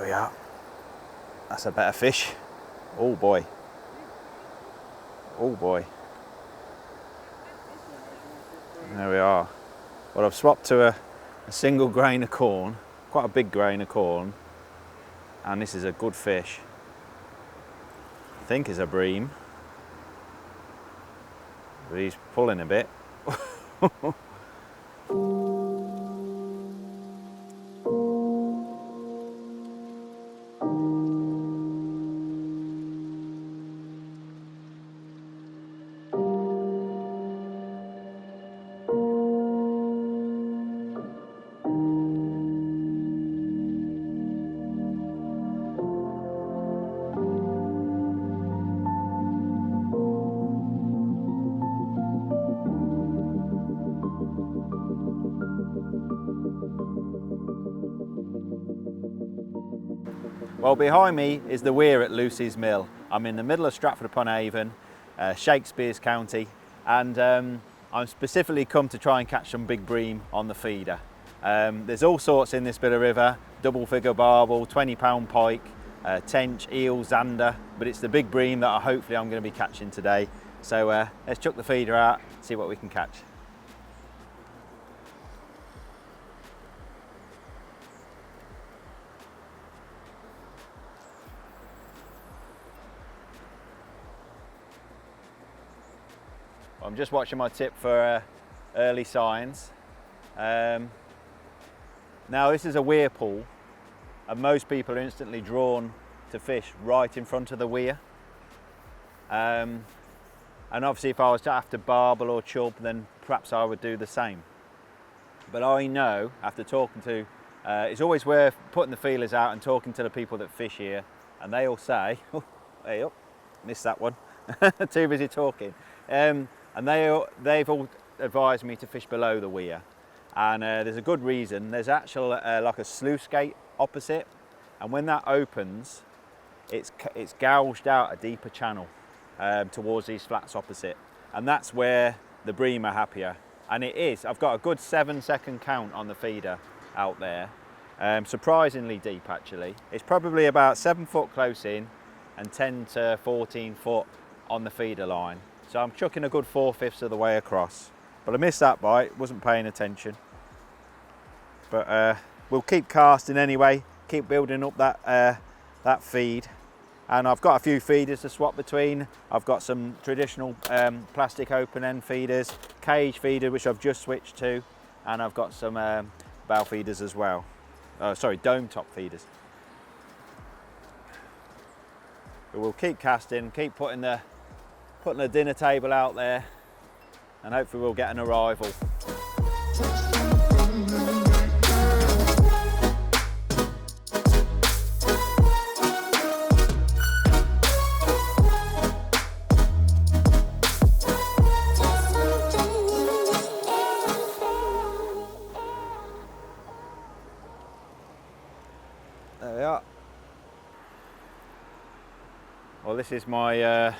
we are. That's a better fish. Oh boy. Oh boy. There we are. Well, I've swapped to a single grain of corn, quite a big grain of corn, and this is a good fish. I think it's a bream, but he's pulling a bit. Well, behind me is the weir at Lucy's Mill. I'm in the middle of Stratford-upon-Avon, Shakespeare's County, and I'm specifically come to try and catch some big bream on the feeder. There's all sorts in this bit of river, double figure barbel, 20-pound pike, tench, eel, zander, but it's the big bream that hopefully I'm going to be catching today. So let's chuck the feeder out, see what we can catch. I'm just watching my tip for early signs. Now this is a weir pool, and most people are instantly drawn to fish right in front of the weir. And obviously if I was to have to barbel or chub, then perhaps I would do the same. But I know, after talking to, it's always worth putting the feelers out and talking to the people that fish here, and they all say, oh, hey up, missed that one, too busy talking. And they've all advised me to fish below the weir, and there's a good reason. There's actually like a sluice gate opposite, and when that opens, it's gouged out a deeper channel towards these flats opposite, and that's where the bream are happier. And it is. I've got a good 7-second count on the feeder out there, surprisingly deep actually. It's probably about 7 foot close in and 10 to 14 foot on the feeder line. So I'm chucking a good 4/5 of the way across. But I missed that bite, wasn't paying attention. But we'll keep casting anyway, keep building up that feed. And I've got a few feeders to swap between. I've got some traditional plastic open end feeders, cage feeder which I've just switched to, and I've got some bow feeders as well. Sorry, dome top feeders. But we'll keep casting, keep putting the dinner table out there, and hopefully we'll get an arrival. There we are. Well, this is my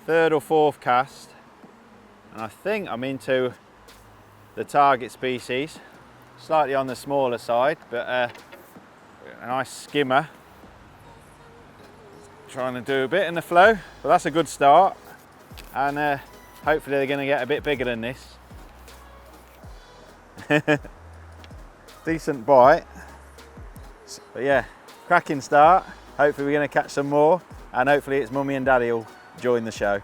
third or fourth cast, and I think I'm into the target species, slightly on the smaller side, but a nice skimmer. Trying to do a bit in the flow, but that's a good start, and hopefully they're going to get a bit bigger than this. Decent bite, but yeah, cracking start. Hopefully we're going to catch some more, and hopefully it's mummy and daddy will join the show.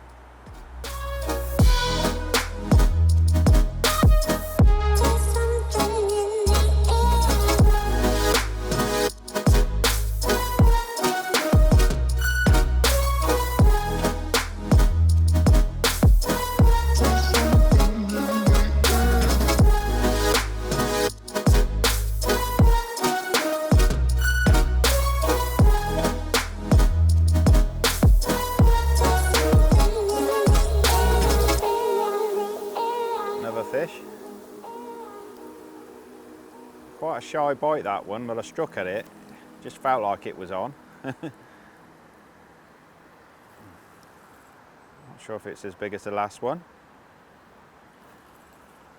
Quite a shy bite that one, but I struck at it, just felt like it was on. Not sure if it's as big as the last one,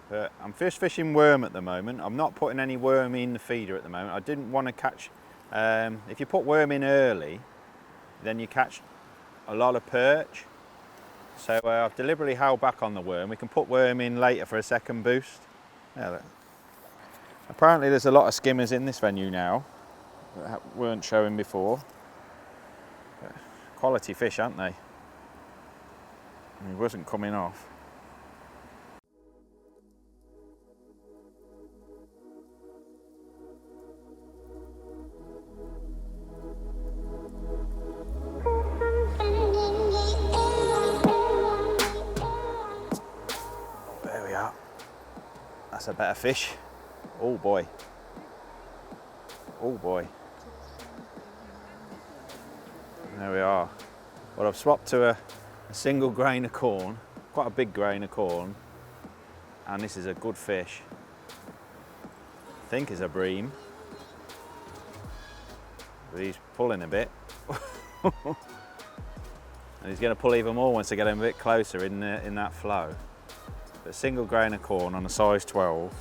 but I'm fishing worm at the moment. I'm not putting any worm in the feeder at the moment. I didn't want to catch If you put worm in early, then you catch a lot of perch. So I've deliberately held back on the worm. We can put worm in later for a second boost. Yeah, look. Apparently there's a lot of skimmers in this venue now that weren't showing before. Quality fish, aren't they? He wasn't coming off. There we are. That's a better fish. Oh boy. Oh boy. There we are. Well, I've swapped to a single grain of corn, quite a big grain of corn, and this is a good fish. I think it's a bream. But he's pulling a bit. And he's going to pull even more once I get him a bit closer in that flow. But single grain of corn on a size 12.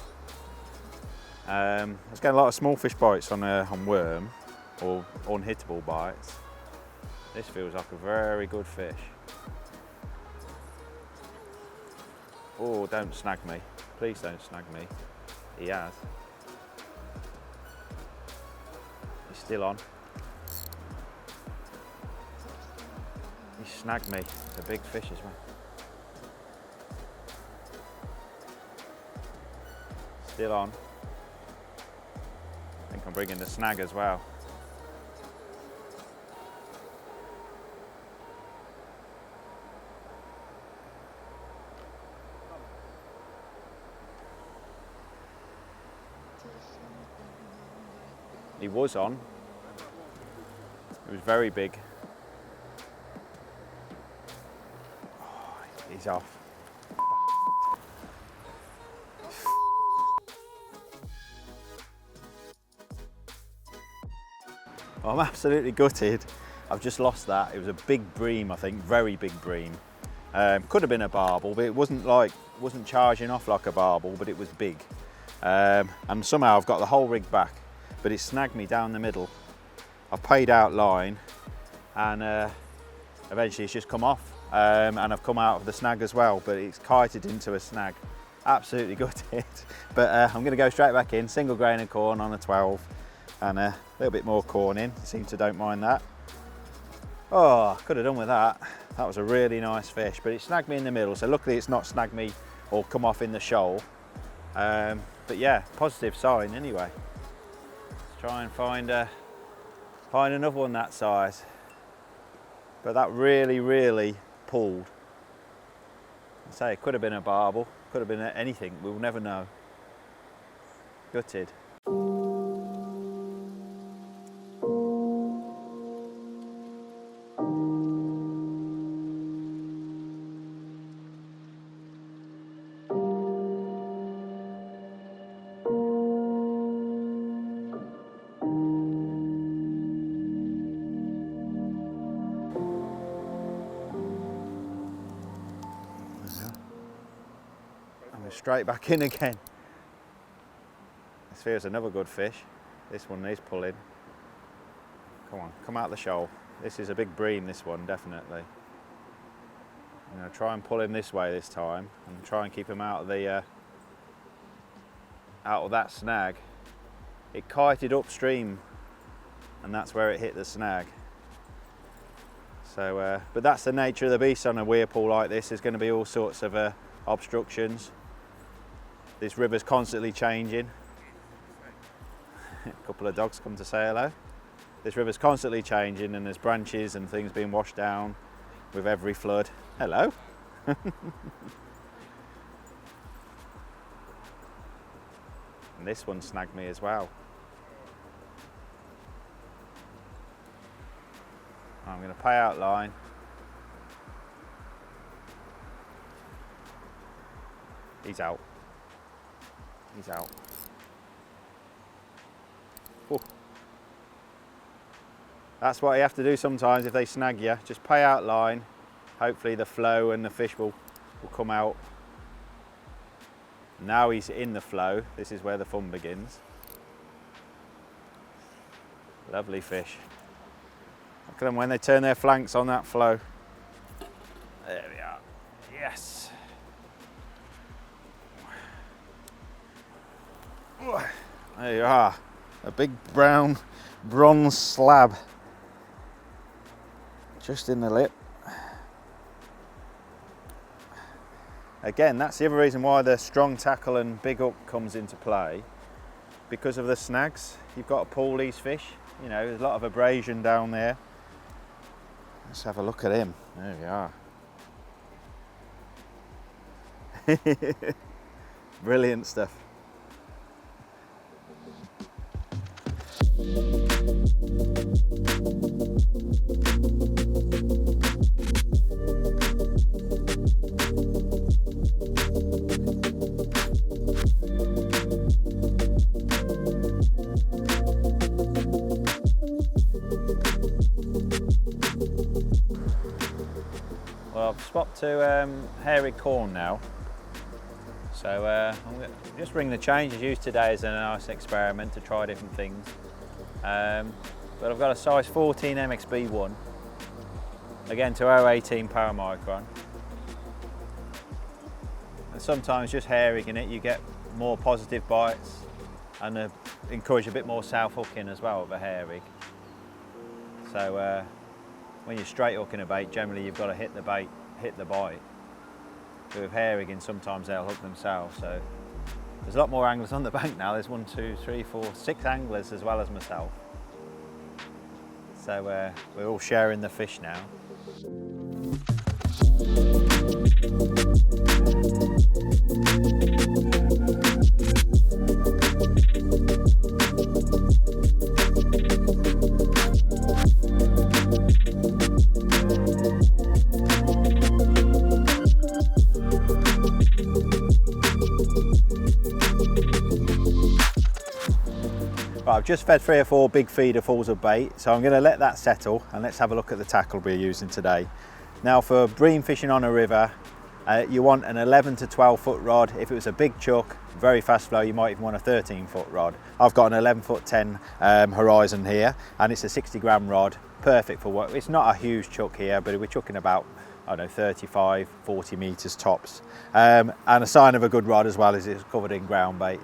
I was getting a lot of small fish bites on worm, or unhittable bites. This feels like a very good fish. Oh, don't snag me. Please don't snag me. He has. He's still on. He snagged me. It's a big fish as well. Still on. I think I'm bringing the snag as well. He was on. It was very big. Oh, he's off. I'm absolutely gutted. I've just lost that. It was a big bream, I think, very big bream. Could have been a barbel, but it wasn't charging off like a barbel, but it was big. And somehow I've got the whole rig back, but it snagged me down the middle. I've paid out line, and eventually it's just come off, and I've come out of the snag as well, but it's kited into a snag. Absolutely gutted. But I'm going to go straight back in, single grain of corn on a 12, and a little bit more corn in. Seems to don't mind that. Oh, could have done with that. That was a really nice fish, but it snagged me in the middle, so luckily it's not snagged me or come off in the shoal. But yeah, positive sign anyway. Let's try and find another one that size. But that really pulled. I say it could have been a barbel, could have been anything, we'll never know. Gutted. Straight back in again. This feels another good fish. This one is pulling. Come on, come out the shoal. This is a big bream, this one, definitely. I'm going to try and pull him this way this time and try and keep him out of the out of that snag. It kited upstream and that's where it hit the snag. So, but that's the nature of the beast on a weir pool like this. There's going to be all sorts of obstructions. This river's constantly changing. A couple of dogs come to say hello. This river's constantly changing and there's branches and things being washed down with every flood. Hello. And this one snagged me as well. I'm going to pay out line. He's out. He's out. Ooh. That's what you have to do sometimes if they snag you. Just pay out line. Hopefully the flow and the fish will come out. Now he's in the flow. This is where the fun begins. Lovely fish. Look at them when they turn their flanks on that flow. There we are. Yes. There you are. A big brown bronze slab. Just in the lip. Again, that's the other reason why the strong tackle and big hook comes into play. Because of the snags, you've got to pull these fish. You know, there's a lot of abrasion down there. Let's have a look at him. There we are. Brilliant stuff. Well, I've swapped to hairy corn now, so I'm going to just bring the changes used today as a nice experiment to try different things. But I've got a size 14 MXB1, again to 0.18 power micron, and sometimes just hairing in it you get more positive bites and encourage a bit more south hooking as well with a hair rig. So when you're straight hooking a bait, generally you've got to hit the bait, hit the bite. But with hair rigging, sometimes they'll hook themselves. So there's a lot more anglers on the bank now. There's 1, 2, 3, 4, 6 anglers as well as myself. So we're all sharing the fish now. Right, I've just fed 3 or 4 big feeder fulls of bait, so I'm going to let that settle and let's have a look at the tackle we're using today. Now for bream fishing on a river, you want an 11 to 12 foot rod. If it was a big chuck, very fast flow, you might even want a 13 foot rod. I've got an 11 foot 10 horizon here, and it's a 60 gram rod, perfect for what, it's not a huge chuck here, but we're chucking about, I don't know, 35, 40 meters tops. And a sign of a good rod as well is it's covered in ground bait.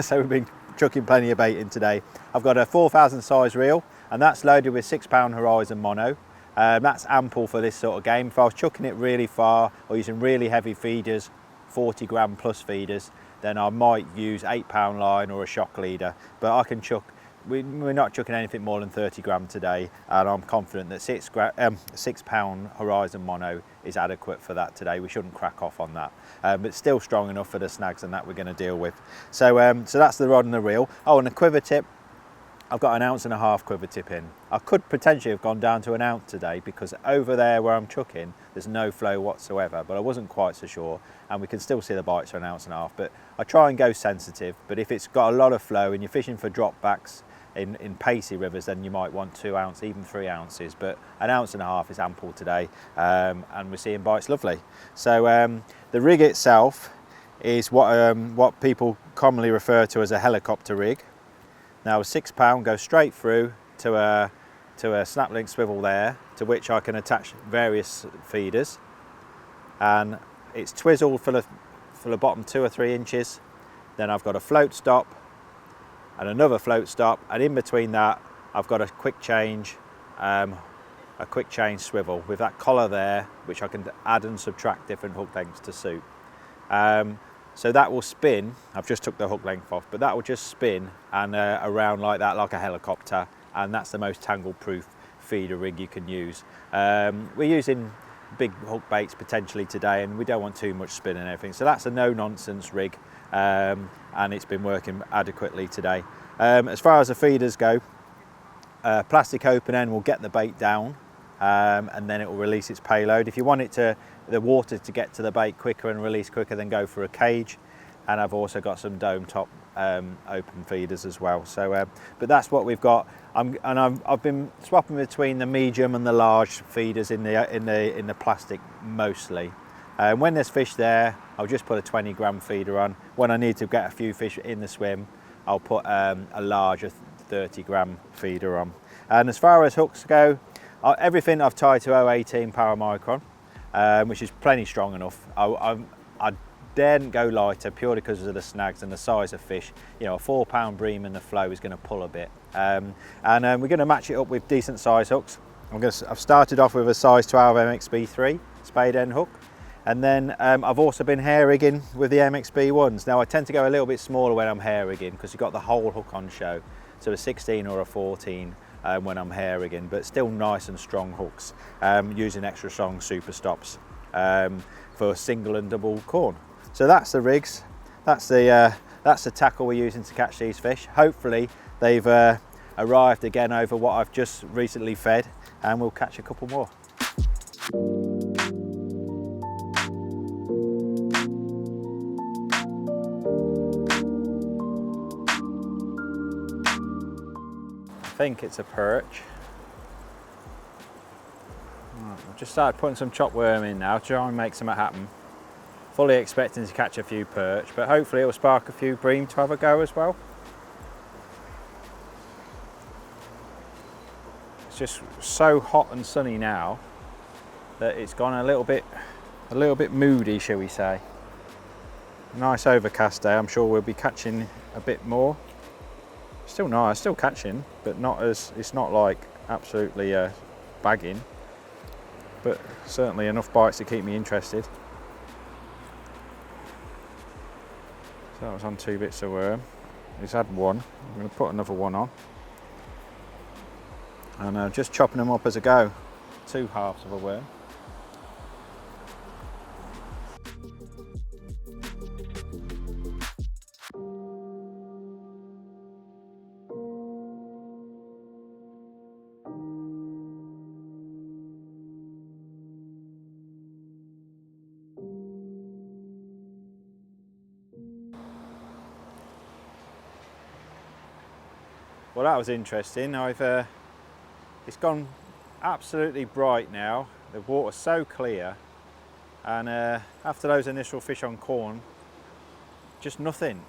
So we've been chucking plenty of bait in today. I've got a 4,000 size reel, and that's loaded with 6 pound horizon mono. That's ample for this sort of game. If I was chucking it really far or using really heavy feeders, 40 gram plus feeders, then I might use 8 pound line or a shock leader. But I can chuck, we're not chucking anything more than 30 gram today, and I'm confident that 6 pound horizon mono is adequate for that today. We shouldn't crack off on that, but still strong enough for the snags and that we're going to deal with. So so that's the rod and the reel. Oh, and the quiver tip, I've got 1.5 ounce quiver tip in. I could potentially have gone down to 1 ounce today because over there where I'm chucking, there's no flow whatsoever, but I wasn't quite so sure, and we can still see the bites are 1.5 ounces, but I try and go sensitive. But if it's got a lot of flow and you're fishing for drop backs in pacey rivers, then you might want 2 ounces, even 3 ounces, but 1.5 ounces is ample today, and we're seeing bites lovely. So the rig itself is what people commonly refer to as a helicopter rig. Now a 6 pound goes straight through to a snap link swivel there, to which I can attach various feeders, and it's twizzled for the bottom 2 or 3 inches. Then I've got a float stop and another float stop, and in between that I've got a quick change swivel with that collar there, which I can add and subtract different hook lengths to suit. So that will spin. I've just took the hook length off, but that will just spin and around like that, like a helicopter, and that's the most tangle proof feeder rig you can use. We're using big hook baits potentially today, and we don't want too much spin and everything, so that's a no nonsense rig, and it's been working adequately today. As far as the feeders go, plastic open end will get the bait down, and then it will release its payload. If you want the water to get to the bait quicker and release quicker, then go for a cage. And I've also got some dome top open feeders as well. So, but that's what we've got. I've been swapping between the medium and the large feeders in the plastic mostly. When there's fish there, I'll just put a 20 gram feeder on. When I need to get a few fish in the swim, I'll put a larger 30 gram feeder on. And as far as hooks go, everything I've tied to 018 paramicron, which is plenty strong enough. I daren't go lighter purely because of the snags and the size of fish. You know, a 4 pound bream in the flow is going to pull a bit. We're going to match it up with decent size hooks. I've started off with a size 12 MXB3 spade end hook, and then I've also been hair rigging with the MXB ones. Now I tend to go a little bit smaller when I'm hair rigging because you've got the whole hook on show, so a 16 or a 14 when I'm hair rigging, but still nice and strong hooks, using extra strong super stops for single and double corn. So that's the rigs, that's the tackle we're using to catch these fish. Hopefully they've arrived again over what I've just recently fed, and we'll catch a couple more. I think it's a perch. I've just started putting some chopped worm in now to try and make something happen. Fully expecting to catch a few perch, but hopefully it'll spark a few bream to have a go as well. It's just so hot and sunny now that it's gone a little bit moody, shall we say. Nice overcast day. I'm sure we'll be catching a bit more. Still nice, still catching, but it's not like absolutely bagging, but certainly enough bites to keep me interested. So that was on 2 bits of worm. He's had one. I'm going to put another one on. And just chopping them up as I go. 2 halves of a worm. Well, that was interesting. It's gone absolutely bright now. The water's so clear, and after those initial fish on corn, just nothing.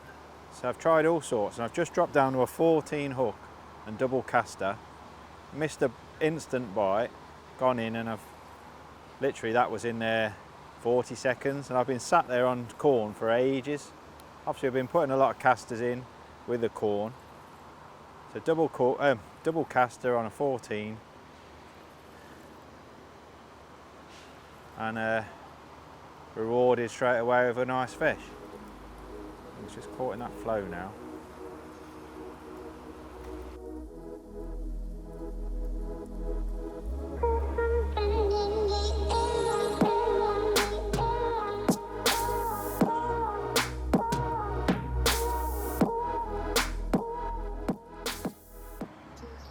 So I've tried all sorts, and I've just dropped down to a 14 hook and double caster, missed an instant bite, gone in, and that was in there 40 seconds, and I've been sat there on corn for ages. Obviously I've been putting a lot of casters in with the corn. So double caster on a 14, and rewarded straight away with a nice fish. It's just caught in that flow now.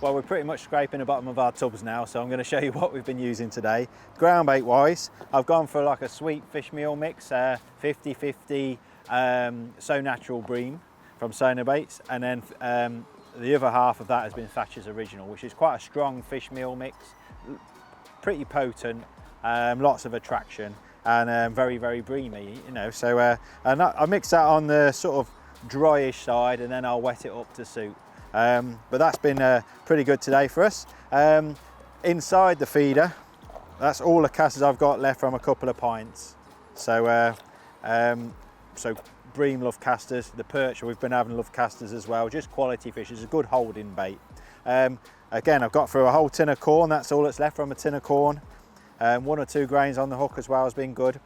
Well, we're pretty much scraping the bottom of our tubs now, so I'm going to show you what we've been using today. Ground bait wise, I've gone for like a sweet fish meal mix, 50-50 So Natural Bream from Sonar Baits, and then the other half of that has been Thatcher's Original, which is quite a strong fish meal mix, pretty potent, lots of attraction, and very, very breamy, you know. So and I mix that on the sort of dryish side, and then I'll wet it up to suit. But that's been pretty good today for us. Inside the feeder, that's all the casters I've got left from a couple of pints. So so bream love casters, the perch we've been having love casters as well, just quality fish. It's a good holding bait. Again, I've got through a whole tin of corn, that's all that's left from a tin of corn. 1 or 2 grains on the hook as well has been good.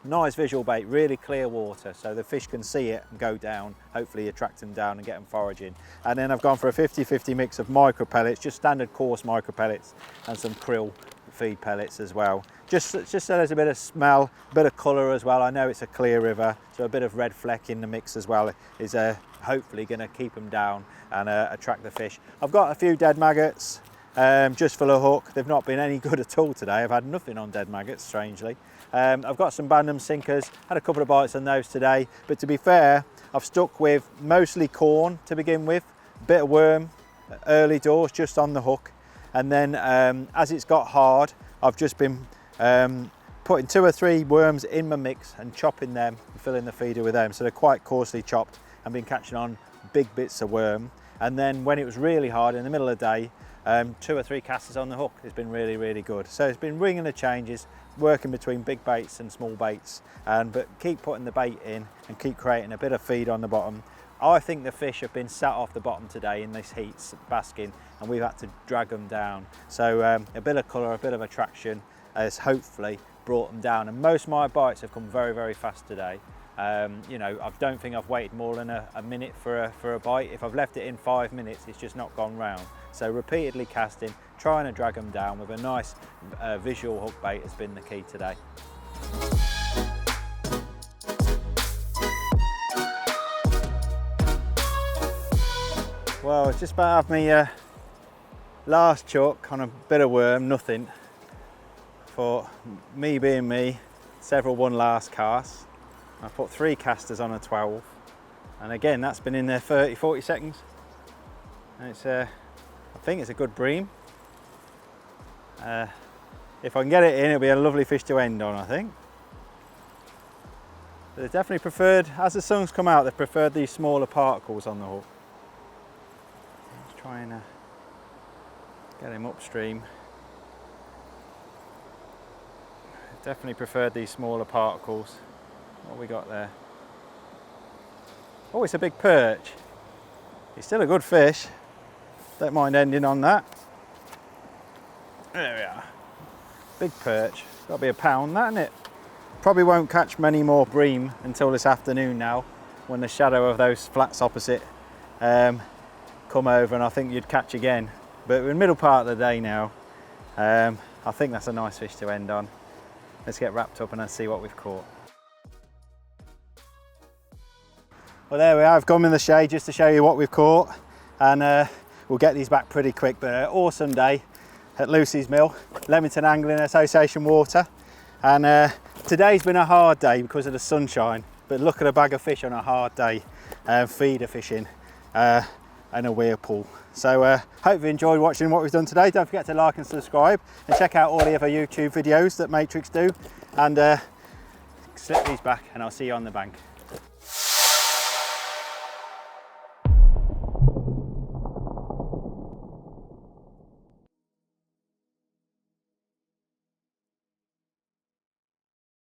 Nice visual bait, really clear water, so the fish can see it and go down, hopefully attract them down and get them foraging. And then I've gone for a 50-50 mix of micro pellets, just standard coarse micro pellets, and some krill feed pellets as well. Just so there's a bit of smell, a bit of colour as well. I know it's a clear river, so a bit of red fleck in the mix as well is hopefully going to keep them down and attract the fish. I've got a few dead maggots just for the hook. They've not been any good at all today. I've had nothing on dead maggots, strangely. I've got some Bandham sinkers, had a couple of bites on those today, but to be fair, I've stuck with mostly corn to begin with, a bit of worm early doors just on the hook, and then as it's got hard, I've just been putting 2 or 3 worms in my mix and chopping them, filling the feeder with them, so they're quite coarsely chopped, and been catching on big bits of worm. And then when it was really hard in the middle of the day, 2 or 3 casters on the hook has been really, really good. So it's been ringing the changes, working between big baits and small baits, but keep putting the bait in and keep creating a bit of feed on the bottom. I think the fish have been sat off the bottom today in this heat basking, and we've had to drag them down. So a bit of colour, a bit of attraction has hopefully brought them down. And most of my bites have come very, very fast today. You know, I don't think I've waited more than a minute for a bite. If I've left it in 5 minutes, it's just not gone round. So repeatedly casting, trying to drag them down with a nice visual hook bait has been the key today. Well, it's just about to have me last chuck on a bit of worm, nothing. For me being me, several one last casts. I put 3 casters on a 12, and again that's been in there 30-40 seconds, and it's I think it's a good bream. If I can get it in, it'll be a lovely fish to end on, I think. But they've definitely preferred, as the sun's come out, they've preferred these smaller particles on the hook. Let's try and get him upstream. They've definitely preferred these smaller particles. What we got there? Oh, it's a big perch. He's still a good fish. Don't mind ending on that. There we are. Big perch. Got to be a pound, that, isn't it? Probably won't catch many more bream until this afternoon now, when the shadow of those flats opposite come over, and I think you'd catch again. But we're in the middle part of the day now. I think that's a nice fish to end on. Let's get wrapped up and let's see what we've caught. Well, there we are. I've gone in the shade just to show you what we've caught, and we'll get these back pretty quick. But an awesome day at Lucy's Mill, Leamington Angling Association water, and today's been a hard day because of the sunshine, but look at a bag of fish on a hard day, feeder fishing and a weir pool. So hope you enjoyed watching what we've done today. Don't forget to like and subscribe, and check out all the other YouTube videos that Matrix do, and slip these back and I'll see you on the bank.